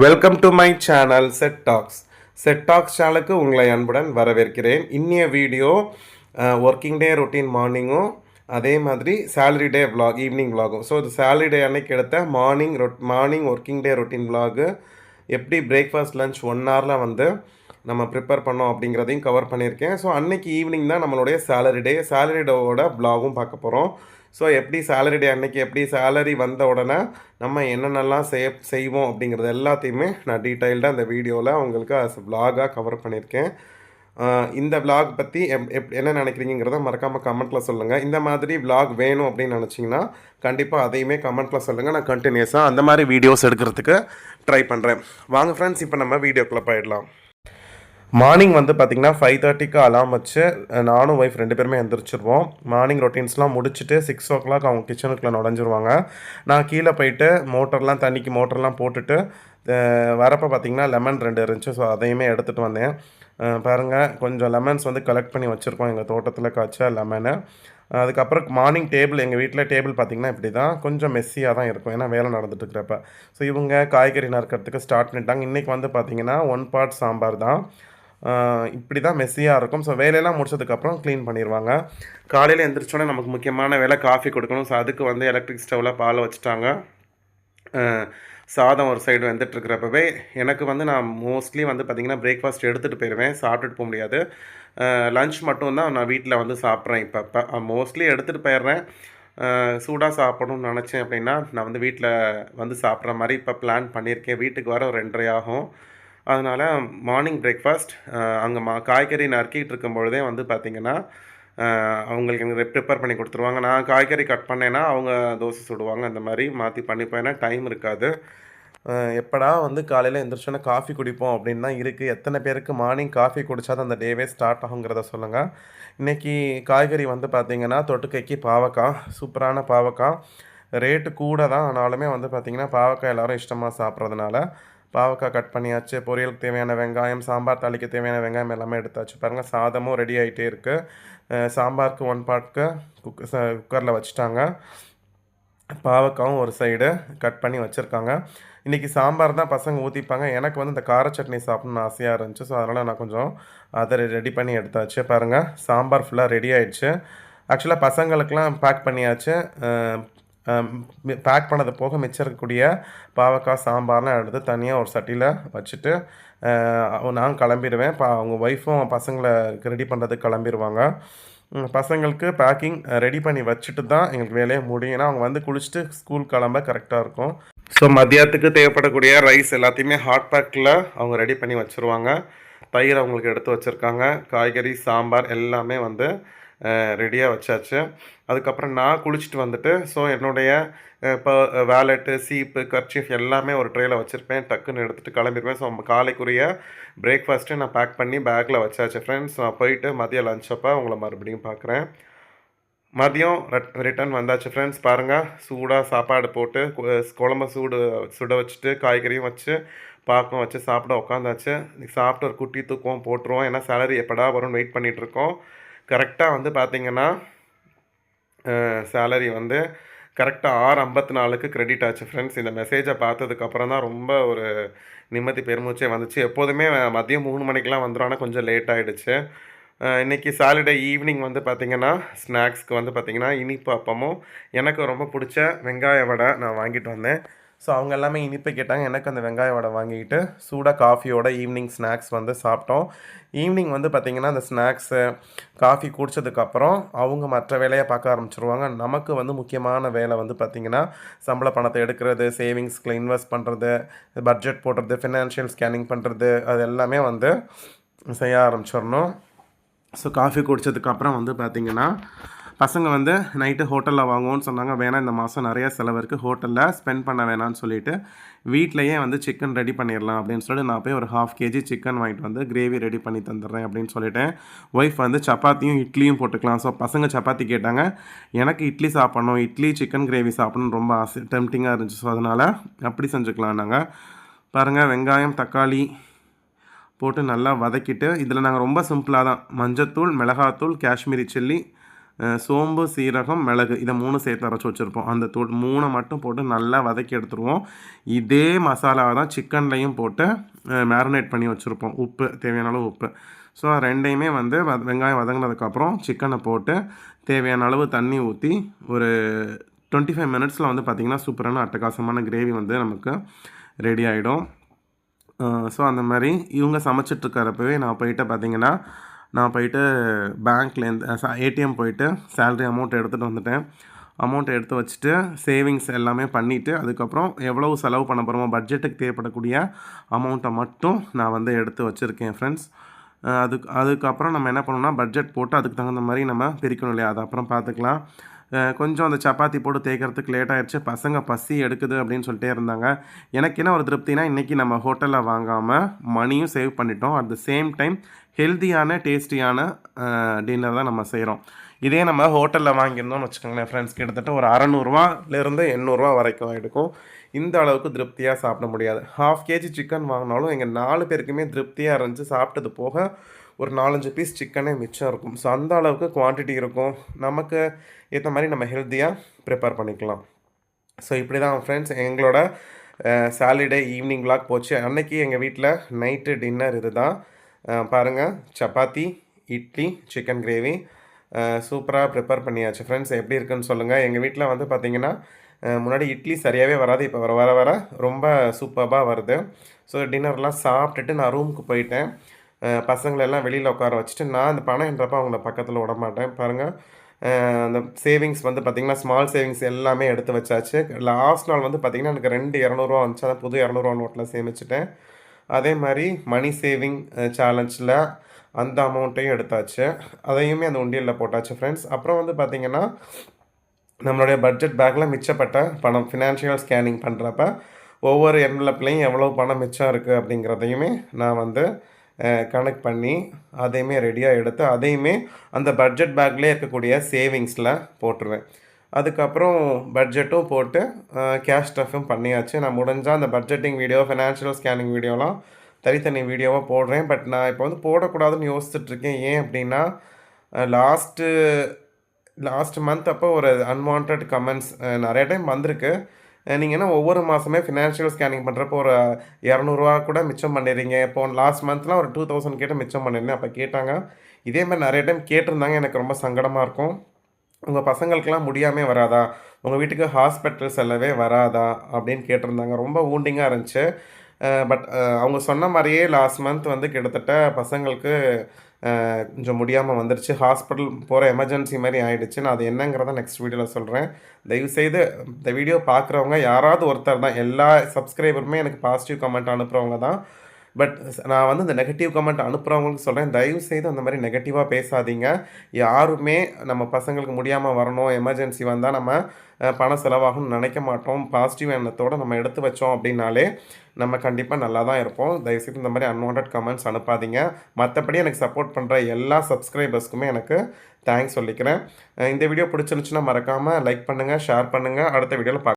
Welcome to my channel செட் டாக்ஸ் சேனலுக்கு உங்களை அன்புடன் வரவேற்கிறேன். இன்னைய வீடியோ ஒர்க்கிங் டே ரொட்டீன் மார்னிங்கும் அதே மாதிரி சேலரி டே விலாக் ஈவினிங் விலாகும். ஸோ இது சேலரி டே அன்னைக்கு எடுத்த morning working day routine vlog எப்படி பிரேக்ஃபாஸ்ட் லஞ்ச் 1 ஹவரில் வந்து நம்ம ப்ரிப்பேர் பண்ணோம் அப்படிங்கிறதையும் கவர் பண்ணியிருக்கேன். ஸோ அன்னைக்கு ஈவினிங் தான் நம்மளுடைய சேலரி டேவோட விலாகும் பார்க்க போகிறோம். ஸோ எப்படி சேலரி டே அன்னைக்கு எப்படி சேலரி வந்த உடனே நம்ம என்னென்னலாம் செய்வோம் அப்படிங்கிறது எல்லாத்தையுமே நான் டீட்டெயில்டாக இந்த வீடியோவில் உங்களுக்கு விலாகாக கவர் பண்ணியிருக்கேன். இந்த விலாக் பற்றி என்ன நினைக்கிறீங்கிறத மறக்காமல் கமெண்ட்டில் சொல்லுங்கள். இந்த மாதிரி விலாக் வேணும் அப்படின்னு நினச்சிங்கன்னா கண்டிப்பாக அதையுமே கமெண்ட்டில் சொல்லுங்கள். நான் கண்டினியூஸாக அந்த மாதிரி வீடியோஸ் எடுக்கிறதுக்கு ட்ரை பண்ணுறேன். வாங்க ஃப்ரெண்ட்ஸ், இப்போ நம்ம வீடியோக்குள்ளே போயிடலாம். மார்னிங் வந்து பார்த்திங்கன்னா 5:30க்கு அலாம் வச்சு நானும் ஒய்ஃப் 2 பேருமே எழுந்திரிச்சிருவோம். மார்னிங் ரொட்டீன்ஸ்லாம் முடிச்சுட்டு 6 o'clock அவங்க கிச்சனுக்குள்ளே நுழைஞ்சிருவாங்க. நான் கீழே போயிட்டு தண்ணிக்கு மோட்டர்லாம் போட்டுட்டு வரப்போ பார்த்திங்கன்னா லெமன் 2 இருந்துச்சு. ஸோ அதையுமே எடுத்துகிட்டு வந்தேன். பாருங்கள், கொஞ்சம் லெமன்ஸ் வந்து கலெக்ட் பண்ணி வச்சுருக்கோம் எங்கள் தோட்டத்தில் காய்ச்ச லெமனு. அதுக்கப்புறம் மார்னிங் எங்கள் வீட்டில் டேபிள் பார்த்திங்கன்னா இப்படி தான் கொஞ்சம் மெஸ்ஸியாக தான் இருக்கும், ஏன்னா வேலை நடந்துட்டு இருக்கிறப்ப. ஸோ இவங்க காய்கறி நறுக்கிறதுக்கு ஸ்டார்ட் பண்ணிட்டாங்க. இன்றைக்கி வந்து பார்த்திங்கன்னா 1 part சாம்பார் தான். இப்படி தான் மெஸ்ஸியாக இருக்கும். ஸோ வேலையெல்லாம் முடிச்சதுக்கப்புறம் க்ளீன் பண்ணிடுவாங்க. காலையில் எழுந்திரிச்சோன்னே நமக்கு முக்கியமான வேலை காஃபி கொடுக்கணும். ஸோ அதுக்கு வந்து எலக்ட்ரிக் ஸ்டவ்வில் பால் வச்சுட்டாங்க. சாதம் ஒரு சைடு வந்துட்டுருக்கிறப்பவே எனக்கு வந்து நான் மோஸ்ட்லி வந்து பார்த்திங்கன்னா பிரேக்ஃபாஸ்ட் எடுத்துகிட்டு போயிடுவேன், சாப்பிட்டுட்டு போக முடியாது. லன்ச் மட்டும்தான் நான் வீட்டில் வந்து சாப்பிட்றேன். இப்போ மோஸ்ட்லி எடுத்துகிட்டு போயிடுறேன். சூடாக சாப்பிடணும்னு நினச்சேன் அப்படின்னா நான் வந்து வீட்டில் வந்து சாப்பிட்ற மாதிரி இப்போ பிளான் பண்ணியிருக்கேன். வீட்டுக்கு வர ஒரு 2:30 ஆகும். அதனால் மார்னிங் பிரேக்ஃபாஸ்ட் அங்கே காய்கறி நறுக்கிட்டு இருக்கும்பொழுதே வந்து பார்த்திங்கன்னா அவங்களுக்கு எனக்கு ப்ரிப்பேர் பண்ணி கொடுத்துருவாங்க. நான் காய்கறி கட் பண்ணேன்னா அவங்க தோசை சுடுவாங்க. அந்த மாதிரி மாற்றி பண்ணிப்போம், ஏன்னா டைம் இருக்காது. எப்படா வந்து காலையில் எழுந்திரிச்சோன்னே காஃபி குடிப்போம் அப்படின்னு தான் இருக்குது. எத்தனை பேருக்கு மார்னிங் காஃபி குடித்தா தான் அந்த டேவே ஸ்டார்ட் ஆகுங்கிறத சொல்லுங்கள். இன்றைக்கி காய்கறி வந்து பார்த்திங்கன்னா தொட்டுக்கைக்கு பாவக்காய், சூப்பரான பாவக்காய். ரேட்டு கூட தான், ஆனாலுமே வந்து பார்த்திங்கன்னா பாவக்காய் எல்லோரும் இஷ்டமாக சாப்பிட்றதுனால பாவக்காய் கட் பண்ணியாச்சு. பொரியலுக்கு தேவையான வெங்காயம், சாம்பார் தாளிக்கு தேவையான வெங்காயம் எல்லாமே எடுத்தாச்சு. பாருங்கள், சாதமும் ரெடி ஆகிட்டே இருக்குது. சாம்பாருக்கு 1 part குக்கரில் வச்சுட்டாங்க. பாவக்காவும் ஒரு சைடு கட் பண்ணி வச்சுருக்காங்க. இன்றைக்கி சாம்பார் தான் பசங்க ஊற்றிப்பாங்க. எனக்கு வந்து இந்த கார சட்னி சாப்பிட்ணுன்னு ஆசையாக இருந்துச்சு. ஸோ அதனால் நான் கொஞ்சம் அதை ரெடி பண்ணி எடுத்தாச்சு. பாருங்கள், சாம்பார் ஃபுல்லாக ரெடி ஆகிடுச்சு. ஆக்சுவலாக பசங்களுக்கெலாம் பேக் பண்ணியாச்சு. பேக் பண்ணது போக மிச்சம் இருக்கக்கூடிய பாவக்காய் சாம்பார்லாம் எடுத்து தனியாக ஒரு சட்டியில் வச்சுட்டு நான் கிளம்பிடுவேன். அவங்க ஒய்ஃபும் பசங்களை ரெடி பண்ணுறதுக்கு கிளம்பிடுவாங்க. பசங்களுக்கு பேக்கிங் ரெடி பண்ணி வச்சுட்டு தான் எங்களுக்கு வேலையை முடியும், ஏன்னா அவங்க வந்து குளிச்சுட்டு ஸ்கூல் கிளம்ப கரெக்டாக இருக்கும். ஸோ மதியத்துக்கு தேவைப்படக்கூடிய ரைஸ் எல்லாத்தையுமே ஹாட் பேக்கில் அவங்க ரெடி பண்ணி வச்சுருவாங்க. தயிர் அவங்களுக்கு எடுத்து வச்சுருக்காங்க. காய்கறி, சாம்பார் எல்லாமே வந்து ரெடியாக வச்சாச்சு. அதுக்கப்புறம் நான் குளிச்சுட்டு வந்துட்டு ஸோ என்னுடைய இப்போ வேலெட்டு, சீப்பு, கர்ச்சீஃப் எல்லாமே ஒரு ட்ரேயில் வச்சுருப்பேன். டக்குன்னு எடுத்துகிட்டு கிளம்பிடுவேன். ஸோ காலைக்குரிய பிரேக்ஃபாஸ்ட்டு நான் பேக் பண்ணி பேக்கில் வச்சாச்சு ஃப்ரெண்ட்ஸ். நான் போயிட்டு மதியம் லஞ்ச் அப்போ உங்களை மறுபடியும் பார்க்குறேன். மதியம் ரிட்டர்ன் வந்தாச்சு ஃப்ரெண்ட்ஸ். பாருங்கள், சூடாக சாப்பாடு போட்டு குழம்ப சுட வச்சுட்டு காய்கறியும் வச்சு பாக்கம் வச்சு சாப்பிட உட்காந்தாச்சு. சாப்பிட்டு ஒரு குட்டி தூக்கம் போட்டுருவோம், ஏன்னா சேலரி எப்படா வரும்னு வெயிட் பண்ணிகிட்ருக்கோம். கரெக்டாக வந்து பார்த்திங்கன்னா சேலரி வந்து கரெக்டாக 6:54க்கு கிரெடிட் ஆச்சு ஃப்ரெண்ட்ஸ். இந்த மெசேஜை பார்த்ததுக்கப்புறம் தான் ரொம்ப ஒரு நிம்மதி பெருமூச்சே வந்துச்சு. எப்போதுமே மதியம் 3 மணிக்கெலாம் வந்துடும், ஆனால் கொஞ்சம் லேட் ஆகிடுச்சு. இன்றைக்கி சாட்டர்டே ஈவினிங் வந்து பார்த்திங்கன்னா ஸ்நாக்ஸ்க்கு வந்து பார்த்திங்கன்னா இனிப்பு அப்பமும் எனக்கு ரொம்ப பிடிச்ச வெங்காய வடை நான் வாங்கிட்டு வந்தேன். ஸோ அவங்க எல்லாமே இனிப்பு கேட்டாங்க. எனக்கு அந்த வெங்காய வடை வாங்கிக்கிட்டு சூடாக காஃபியோட ஈவினிங் ஸ்நாக்ஸ் வந்து சாப்பிட்டோம். ஈவினிங் வந்து பார்த்திங்கன்னா அந்த ஸ்நாக்ஸு காஃபி குடித்ததுக்கப்புறம் அவங்க மற்ற வேலையை பார்க்க ஆரம்பிச்சிருவாங்க. நமக்கு வந்து முக்கியமான வேலை வந்து பார்த்திங்கன்னா சம்பள பணத்தை எடுக்கிறது, சேவிங்ஸ்க்கு இன்வெஸ்ட் பண்ணுறது, பட்ஜெட் போடுறது, ஃபினான்ஷியல் ஸ்கேனிங் பண்ணுறது, அது எல்லாமே வந்து செய்ய ஆரம்பிச்சிடணும். ஸோ காஃபி குடித்ததுக்கப்புறம் வந்து பார்த்திங்கன்னா பசங்க வந்து நைட்டு ஹோட்டலில் வாங்குவோன்னு சொன்னாங்க. வேணாம், இந்த மாதம் நிறையா செலவு இருக்குது, ஹோட்டலில் ஸ்பெண்ட் பண்ண வேணான்னு சொல்லிவிட்டு வீட்டிலையே வந்து சிக்கன் ரெடி பண்ணிடலாம் அப்படின்னு சொல்லிட்டு நான் போய் ஒரு 1/2 kg சிக்கன் வாங்கிட்டு வந்து கிரேவி ரெடி பண்ணி தந்துடுறேன் அப்படின்னு சொல்லிட்டேன். ஒய்ஃப் வந்து சப்பாத்தியும் இட்லியும் போட்டுக்கலாம். ஸோ பசங்க சப்பாத்தி கேட்டாங்க. எனக்கு இட்லி சாப்பிட்ணும், இட்லி சிக்கன் கிரேவி சாப்பிட்ணுன்னு ரொம்ப ஆசை, டெம்டிங்காக இருந்துச்சு. ஸோ அதனால் அப்படி செஞ்சுக்கலாம். நாங்கள் பாருங்கள், வெங்காயம், தக்காளி போட்டு நல்லா வதக்கிட்டு இதில் நாங்கள் ரொம்ப சிம்பிளாக தான் மஞ்சத்தூள், மிளகாத்தூள், காஷ்மீரி சில்லி, சோம்பு, சீரகம், மிளகு இதை 3 சேர்த்து அரைச்சி வச்சுருப்போம். அந்த 3 மட்டும் போட்டு நல்லா வதக்கி எடுத்துருவோம். இதே மசாலாவை தான் சிக்கன்லையும் போட்டு மேரினேட் பண்ணி வச்சுருப்போம். உப்பு, தேவையான அளவு உப்பு. ஸோ 2யுமே வந்து வெங்காயம் வதங்கினதுக்கப்புறம் சிக்கனை போட்டு தேவையான அளவு தண்ணி ஊற்றி ஒரு 25 மினிட்ஸில் வந்து பார்த்திங்கன்னா சூப்பரான அட்டகாசமான கிரேவி வந்து நமக்கு ரெடி ஆகிடும். ஸோ அந்த மாதிரி இவங்க சமைச்சிட்ருக்கிறப்பவே நான் போயிட்டு பேங்க்லேருந்து ஏடிஎம் போயிட்டு சேலரி அமௌண்ட் எடுத்துகிட்டு வந்துட்டேன். அமௌண்ட் எடுத்து வச்சுட்டு சேவிங்ஸ் எல்லாமே பண்ணிவிட்டு அதுக்கப்புறம் எவ்வளவு செலவு பண்ண போகிறோமோ பட்ஜெட்டுக்கு தேவைப்படக்கூடிய அமௌண்ட்டை மட்டும் நான் வந்து எடுத்து வச்சுருக்கேன் ஃப்ரெண்ட்ஸ். அதுக்கப்புறம் நம்ம என்ன பண்ணணும்னா பட்ஜெட் போட்டு அதுக்கு தகுந்த மாதிரி நம்ம பிரிக்கணும் இல்லையா, அது அப்புறம் பார்த்துக்கலாம். கொஞ்சம் அந்த சப்பாத்தி போட்டு தேய்க்கிறதுக்கு லேட் ஆகிடுச்சு. பசங்க பசி எடுக்குது அப்படின்னு சொல்லிட்டே இருந்தாங்க. எனக்கு என்ன ஒரு திருப்தினா இன்றைக்கி நம்ம ஹோட்டலில் வாங்காமல் மணியும் சேவ் பண்ணிட்டோம். அட் த சேம் டைம் ஹெல்த்தியான டேஸ்டியான டின்னர் தான் நம்ம செய்கிறோம். இதே நம்ம ஹோட்டலில் வாங்கியிருந்தோம்னு வச்சுக்கோங்களேன் ஃப்ரெண்ட்ஸ், கிட்டத்தட்ட ஒரு 600ரூவாலேருந்து 800ரூவா வரைக்கும் எடுக்கும். இந்த அளவுக்கு திருப்தியாக சாப்பிட முடியாது. 1/2 கேஜி சிக்கன் வாங்கினாலும் எங்கள் 4 பேருக்குமே திருப்தியாக இருந்துச்சு. சாப்பிட்டது போக ஒரு 4-5 பீஸ் சிக்கனே மிச்சம் இருக்கும். ஸோ அந்த அளவுக்கு குவான்டிட்டி இருக்கும். நமக்கு ஏற்ற மாதிரி நம்ம ஹெல்த்தியாக ப்ரிப்பேர் பண்ணிக்கலாம். ஸோ இப்படி தான் ஃப்ரெண்ட்ஸ் எங்களோட சாட்டர்டே ஈவினிங் விளாக் போச்சு. அன்றைக்கி எங்கள் வீட்டில் நைட்டு டின்னர் இது தான். பாருங்கள், சப்பாத்தி, இட்லி, சிக்கன் கிரேவி சூப்பராக ப்ரிப்பேர் பண்ணியாச்சு. ஃப்ரெண்ட்ஸ் எப்படி இருக்குன்னு சொல்லுங்கள். எங்கள் வீட்டில் வந்து பார்த்திங்கன்னா முன்னாடி இட்லி சரியாகவே வராது. இப்போ வர வர ரொம்ப சூப்பராக வருது. ஸோ டின்னர்லாம் சாப்பிட்டுட்டு நான் ரூமுக்கு போயிட்டேன். பசங்களெல்லாம் வெளியில் உட்கார வச்சுட்டு நான் அந்த பணம் என்றப்போ அவங்கள பக்கத்தில் விட மாட்டேன். பாருங்கள், அந்த சேவிங்ஸ் வந்து பார்த்திங்கன்னா ஸ்மால் சேவிங்ஸ் எல்லாமே எடுத்து வச்சாச்சு. லாஸ்ட் நாள் வந்து பார்த்திங்கன்னா எனக்கு 200 வந்துச்சு. அதான் புது 200 நோட்டில் சேமிச்சிட்டேன். அதே மாதிரி மணி சேவிங் சேலஞ்சில் அந்த அமௌண்ட்டையும் எடுத்தாச்சு. அதையுமே அந்த உண்டியலில் போட்டாச்சு ஃப்ரெண்ட்ஸ். அப்புறம் வந்து பார்த்திங்கன்னா நம்மளுடைய பட்ஜெட் பேக்கில் மிச்சப்பட்ட பணம் ஃபினான்ஷியல் ஸ்கேனிங் பண்ணுறப்ப ஒவ்வொரு என்வலப்லேயும் எவ்வளோ பணம் மிச்சம் இருக்குது அப்படிங்கிறதையுமே நான் வந்து கனெக்ட் பண்ணி அதையுமே ரெடியாக எடுத்து அதையுமே அந்த பட்ஜெட் பேக்லேயே இருக்கக்கூடிய சேவிங்ஸில் போட்டுருவேன். அதுக்கப்புறம் பட்ஜெட்டும் போட்டு கேஷ் ஸ்டஃப்பும் பண்ணியாச்சு. நான் முடிஞ்சால் அந்த பட்ஜெட்டிங் வீடியோ, ஃபினான்ஷியல் ஸ்கேனிங் வீடியோலாம் தனித்தனி வீடியோவாக போடுறேன். பட் நான் இப்போ வந்து போடக்கூடாதுன்னு யோசிச்சுட்ருக்கேன். ஏன் அப்படின்னா லாஸ்ட் மந்த் அப்போ ஒரு அன்வான்ட் கமெண்ட்ஸ் நிறைய டைம் வந்திருக்கு. நீங்கள் என்ன ஒவ்வொரு மாதமே ஃபினான்ஷியல் ஸ்கேனிங் பண்ணுறப்போ ஒரு 200ரூவா கூட மிச்சம் பண்ணிடுறீங்க. இப்போ லாஸ்ட் மந்த்லாம் ஒரு 2000 கிட்ட மிச்சம் பண்ணியிருந்தேன். அப்போ கேட்டாங்க. இதே மாதிரி நிறைய டைம் கேட்டிருந்தாங்க. எனக்கு ரொம்ப சங்கடமாக இருக்கும். உங்கள் பசங்களுக்கெல்லாம் முடியாமல் வராதா, உங்கள் வீட்டுக்கு ஹாஸ்பிட்டல் செல்லவே வராதா அப்படின்னு கேட்டிருந்தாங்க. ரொம்ப வூண்டிங்காக இருந்துச்சு. பட் அவங்க சொன்ன மாதிரியே லாஸ்ட் மந்த் வந்து கிட்டத்தட்ட பசங்களுக்கு கொஞ்சம் முடியாமல் வந்துருச்சு. ஹாஸ்பிட்டல் போகிற எமர்ஜென்சி மாதிரி ஆகிடுச்சு. நான் அது என்னங்கிறத நெக்ஸ்ட் வீடியோவில் சொல்கிறேன். தயவுசெய்து இந்த வீடியோ பார்க்குறவங்க யாராவது ஒருத்தர் தான், எல்லா சப்ஸ்கிரைபருமே எனக்கு பாசிட்டிவ் கமெண்ட் அனுப்புகிறவங்க தான். பட் நான் வந்து இந்த நெகட்டிவ் கமெண்ட் அனுப்புகிறவங்களுக்கு சொல்கிறேன், தயவுசெய்து அந்த மாதிரி நெகட்டிவாக பேசாதீங்க. யாருமே நம்ம பசங்களுக்கு முடியாமல் வரணும், எமர்ஜென்சி வந்தால் நம்ம பணம் செலவாகும்னு நினைக்க மாட்டோம். பாசிட்டிவ் எண்ணத்தோடு நம்ம எடுத்து வச்சோம் அப்படின்னாலே நம்ம கண்டிப்பாக நல்லா தான் இருப்போம். தயவுசெய்து இந்த மாதிரி அன்வான்ட் கமெண்ட்ஸ் அனுப்பாதீங்க. மற்றபடி எனக்கு சப்போர்ட் பண்ணுற எல்லா சப்ஸ்கிரைபர்ஸ்க்குமே எனக்கு தேங்க்ஸ் சொல்லிக்கிறேன். இந்த வீடியோ பிடிச்சிருந்துச்சுன்னா மறக்காமல் லைக் பண்ணுங்கள், ஷேர் பண்ணுங்கள். அடுத்த வீடியோவில்